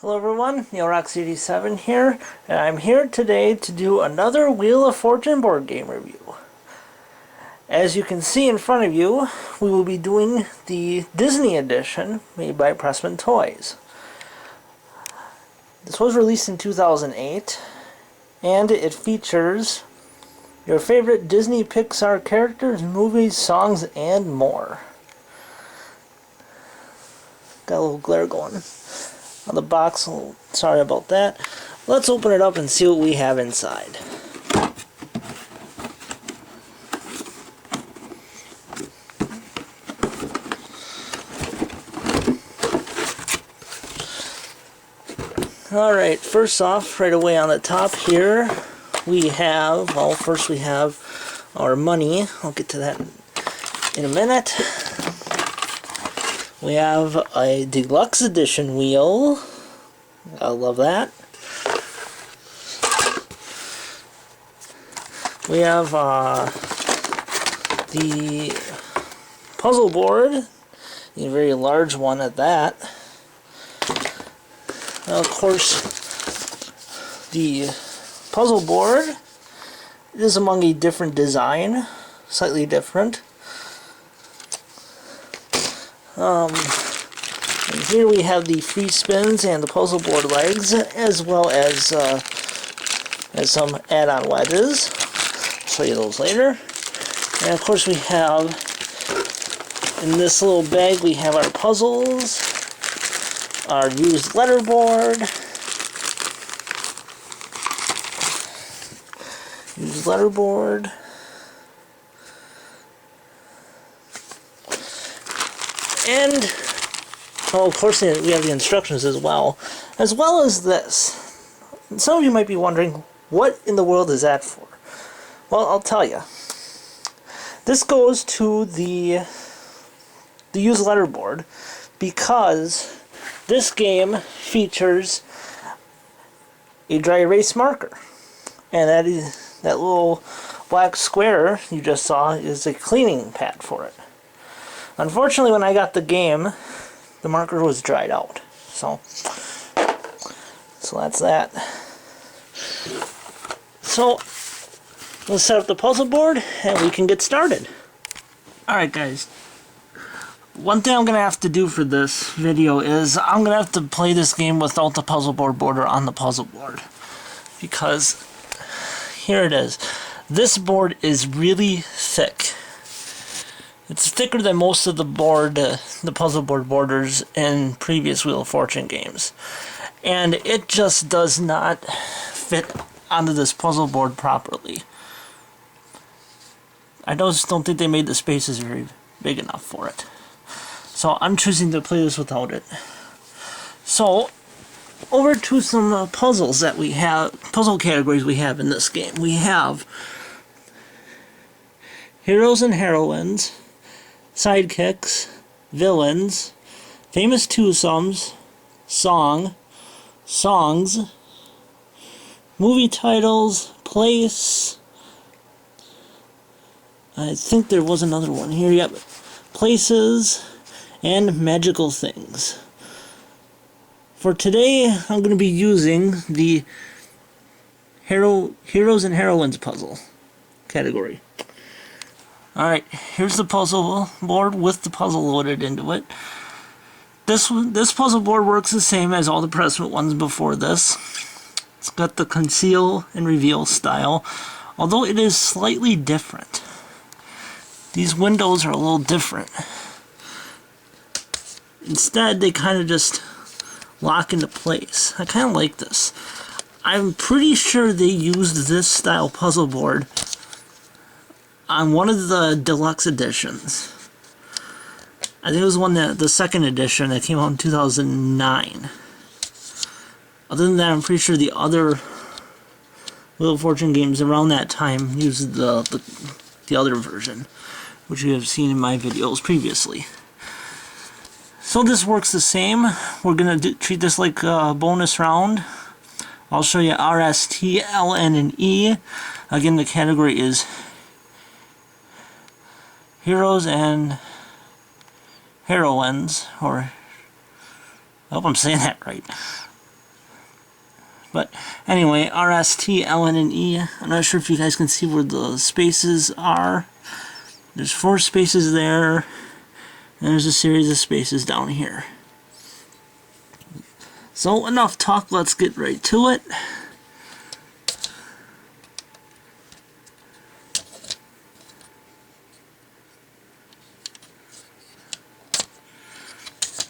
Hello everyone, NeilRox87 here, and I'm here today to do another Wheel of Fortune board game review. As you can see in front of you, we will be doing the Disney edition made by Pressman Toys. This was released in 2008, and it features your favorite Disney Pixar characters, movies, songs, and more. Got a little glare going on the box, sorry about that. Let's open it up and see what we have inside. Alright, first off, right away on the top here, we have, well, first we have our money. I'll get to that in a minute. We have a deluxe edition wheel. I love that. We have the puzzle board, a very large one at that. Of course, the puzzle board is among a different design, slightly different. And here we have the free spins and the puzzle board legs, as well as some add-on wedges. I'll show you those later. And of course we have, in this little bag, we have our puzzles, our used letterboard, and oh, of course we have the instructions as well as this. And some of you might be wondering, what in the world is that for? Well, I'll tell you. This goes to the used letterboard because this game features a dry erase marker, and that little black square you just saw is a cleaning pad for it. Unfortunately, when I got the game, the marker was dried out. So that's that. So let's set up the puzzle board and we can get started. Alright guys, one thing I'm going to have to do for this video is I'm going to have to play this game without the puzzle board border on the puzzle board. Because here it is. This board is really thick. It's thicker than most of the puzzle board borders in previous Wheel of Fortune games. And it just does not fit onto this puzzle board properly. I just don't think they made the spaces very big enough for it. So I'm choosing to play this without it. So, over to some puzzles that we have, puzzle categories we have in this game. We have heroes and heroines, sidekicks, villains, famous twosomes, songs, movie titles, place. I think there was another one here. Yep, places and magical things. For today, I'm going to be using the heroes and heroines puzzle category. Alright, here's the puzzle board with the puzzle loaded into it. This puzzle board works the same as all the Pressman ones before this. It's got the conceal and reveal style, although it is slightly different. These windows are a little different. Instead, they kind of just lock into place. I kind of like this. I'm pretty sure they used this style puzzle board on one of the deluxe editions. I think it was the second edition that came out in 2009. Other than that, I'm pretty sure the other Wheel of Fortune games around that time used the other version, which you have seen in my videos previously. So this works the same. We're going to treat this like a bonus round. I'll show you R, S, T, L, N, and E. Again, the category is heroes and heroines, or I hope I'm saying that right. But anyway, R, S, T, L, N, and E. I'm not sure if you guys can see where the spaces are. There's 4 spaces there, and there's a series of spaces down here. So enough talk, let's get right to it.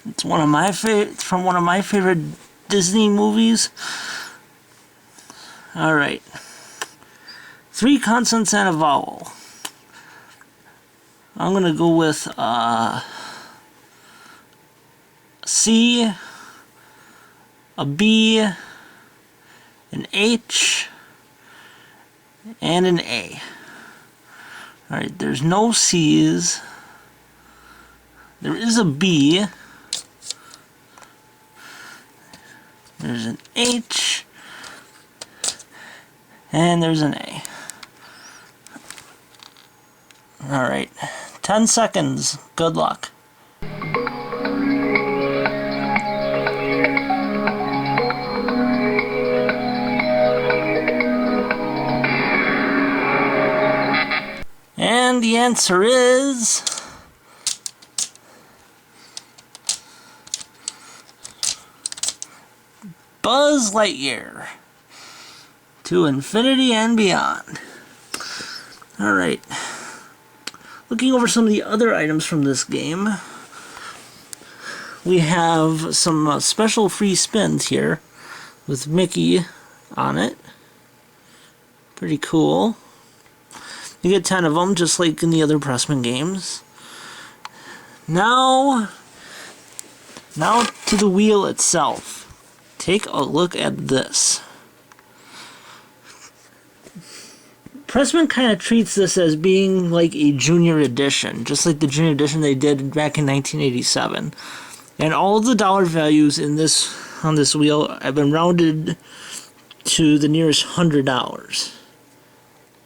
It's one of my from one of my favorite Disney movies. Alright. 3 consonants and a vowel. I'm gonna go with C, a B, an H, and an A. Alright, there's no C's. There is a B. There's an H. And there's an A. Alright, 10 seconds. Good luck. And the answer is Buzz Lightyear. To infinity and beyond. Alright. Looking over some of the other items from this game, we have some special free spins here with Mickey on it. Pretty cool. You get 10 of them, just like in the other Pressman games. Now to the wheel itself. Take a look at this. Pressman kind of treats this as being like a junior edition, just like the junior edition they did back in 1987. And all the dollar values in this on this wheel have been rounded to the nearest $100.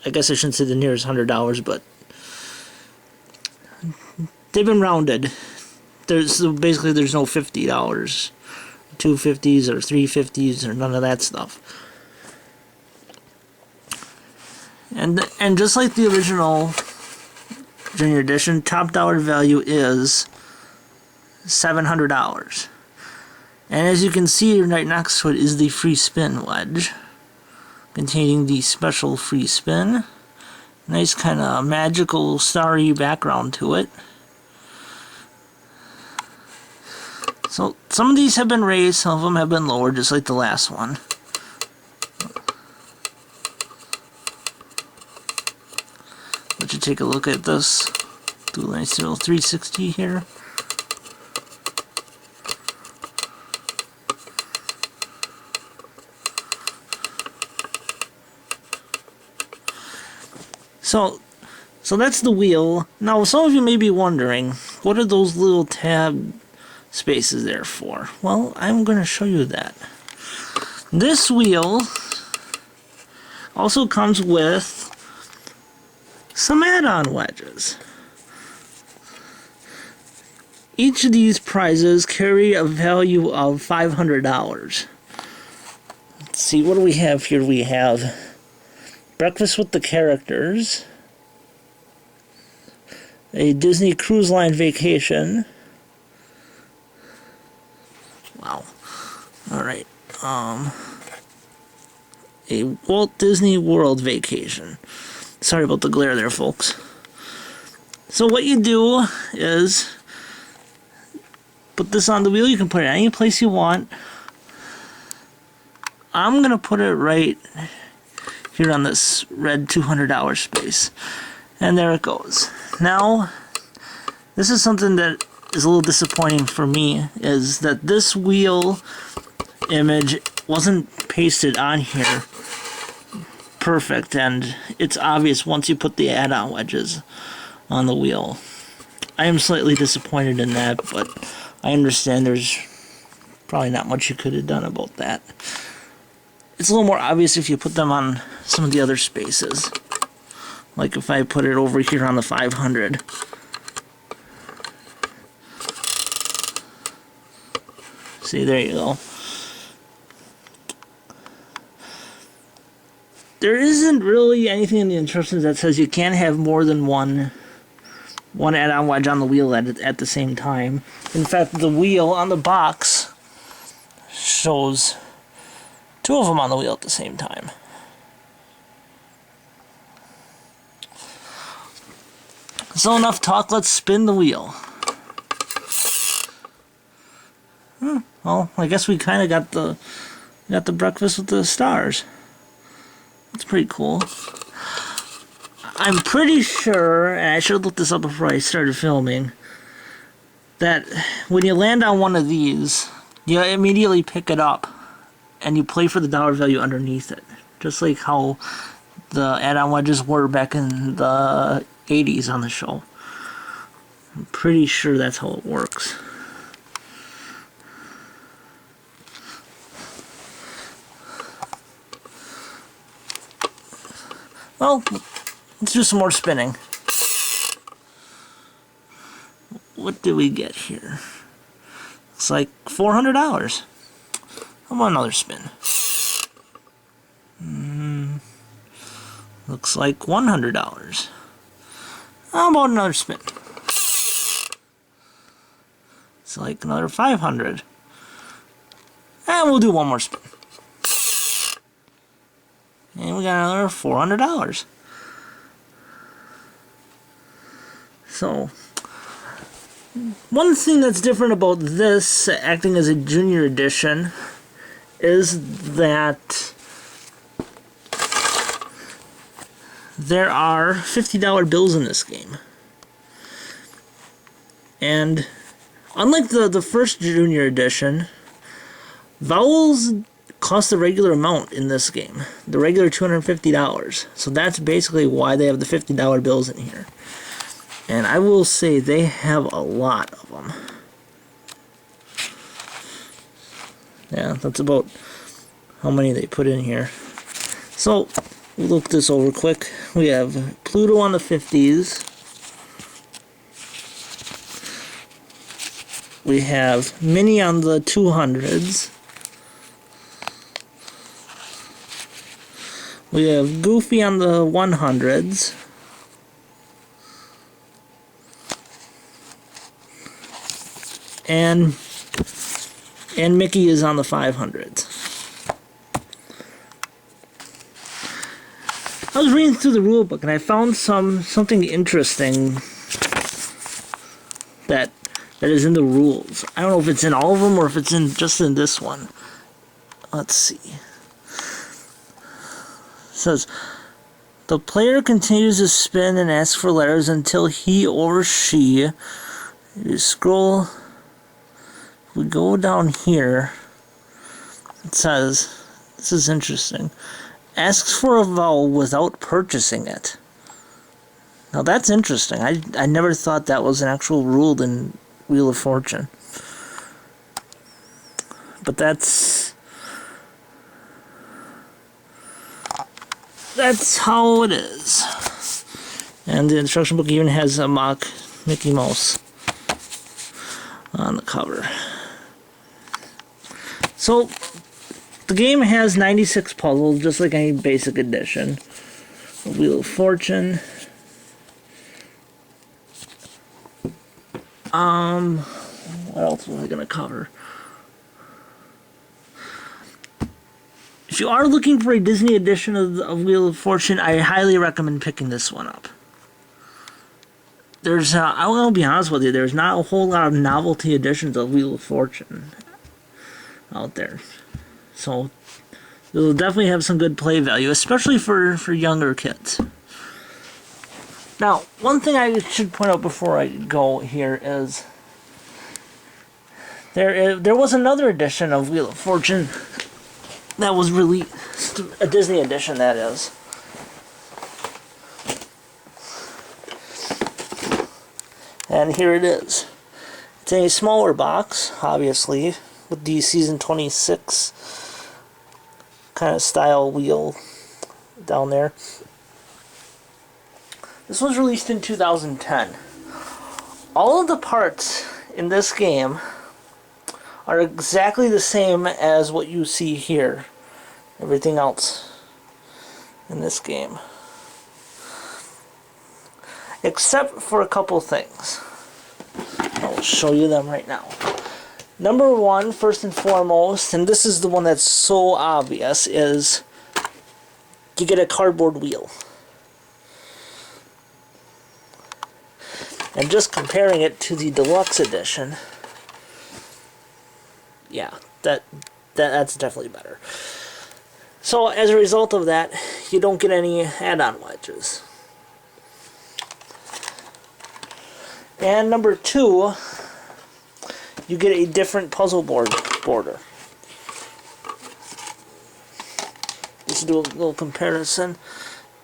I guess I shouldn't say the nearest $100, but they've been rounded. There's no $50, $250s or $350s or none of that stuff. And just like the original Junior Edition, top dollar value is $700. And as you can see right next to it is the free spin wedge, containing the special free spin. Nice kind of magical starry background to it. So some of these have been raised, some of them have been lowered, just like the last one. Let you take a look at this. Do a nice little 360 here. So that's the wheel. Now some of you may be wondering, what are those little tab spaces there for? Well, I'm going to show you that. This wheel also comes with some add-on wedges. Each of these prizes carry a value of $500. Let's see, what do we have here? We have Breakfast with the Characters, a Disney Cruise Line vacation. Wow. Alright. A Walt Disney World vacation. Sorry about the glare there, folks. So what you do is put this on the wheel. You can put it any place you want. I'm going to put it right here on this red $200 space. And there it goes. Now, this is something that is a little disappointing for me, is that this wheel image wasn't pasted on here perfect, and it's obvious once you put the add-on wedges on the wheel. I am slightly disappointed in that, but I understand there's probably not much you could have done about that. It's a little more obvious if you put them on some of the other spaces. Like if I put it over here on the 500. See, there you go. there isn't really anything in the instructions that says you can't have more than one add-on wedge on the wheel at the same time. In fact, the wheel on the box shows two of them on the wheel at the same time. So enough talk, let's spin the wheel. Well, I guess we kind of got the breakfast with the stars. That's pretty cool. I'm pretty sure, and I should have looked this up before I started filming, that when you land on one of these, you immediately pick it up and you play for the dollar value underneath it. Just like how the add-on wedges were back in the 80s on the show. I'm pretty sure that's how it works. Well, let's do some more spinning. What do we get here? Looks like $400. How about another spin? Looks like $100. How about another spin? It's like another $500. And we'll do one more spin. And we got another $400. So, one thing that's different about this acting as a junior edition is that there are $50 bills in this game. And unlike the first junior edition, vowels cost the regular amount in this game. The regular $250. So that's basically why they have the $50 bills in here. And I will say they have a lot of them. Yeah, that's about how many they put in here. So, we'll look this over quick. We have Pluto on the 50s. We have Minnie on the 200s. We have Goofy on the 100s. And Mickey is on the 500s. I was reading through the rule book and I found something interesting that is in the rules. I don't know if it's in all of them or if it's just in this one. Let's see. It says, the player continues to spin and ask for letters until he or she, you scroll, we go down here, it says, this is interesting, asks for a vowel without purchasing it. Now that's interesting. I never thought that was an actual rule in Wheel of Fortune. But that's how it is. And the instruction book even has a mock Mickey Mouse on the cover. So, the game has 96 puzzles, just like any basic edition. Wheel of Fortune. What else was I going to cover? If you are looking for a Disney edition of Wheel of Fortune, I highly recommend picking this one up. There's, I will be honest with you, there's not a whole lot of novelty editions of Wheel of Fortune out there. So, it'll definitely have some good play value, especially for younger kids. Now, one thing I should point out before I go here is there was another edition of Wheel of Fortune that was released, a Disney edition that is. And here it is. It's in a smaller box, obviously, with the Season 26 kind of style wheel down there. This was released in 2010. All of the parts in this game are exactly the same as what you see here. Everything else in this game. Except for a couple things. I'll show you them right now. Number one, first and foremost, and this is the one that's so obvious, is you get a cardboard wheel. And just comparing it to the deluxe edition, yeah, that's definitely better. So as a result of that, you don't get any add-on wedges. And number two, you get a different puzzle border. Let's do a little comparison.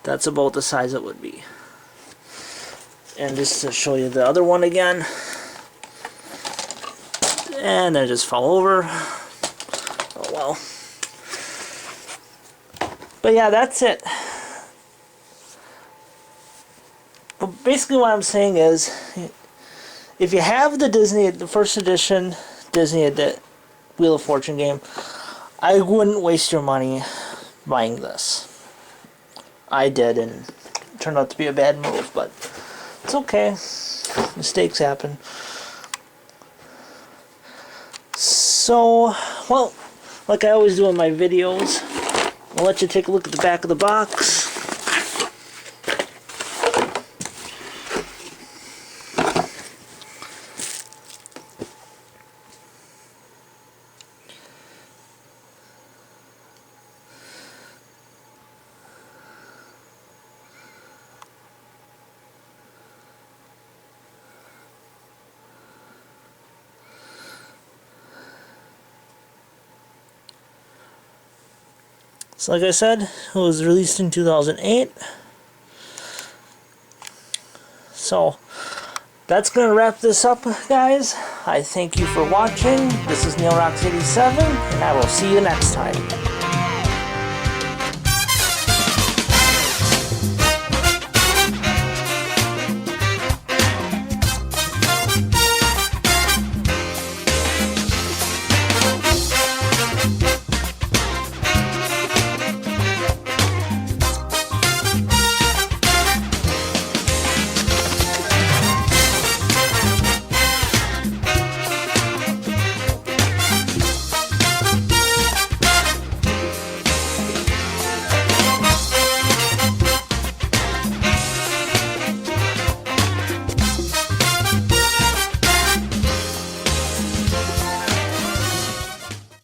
That's about the size it would be. And just to show you the other one again. And then just fall over. Oh well. But yeah, that's it. But basically what I'm saying is, if you have the first edition Disney Wheel of Fortune game, I wouldn't waste your money buying this. I did, and it turned out to be a bad move, but it's okay. Mistakes happen. So, well, like I always do in my videos, I'll let you take a look at the back of the box. So like I said, it was released in 2008. So that's going to wrap this up, guys. I thank you for watching. This is NeilRocks87, and I will see you next time.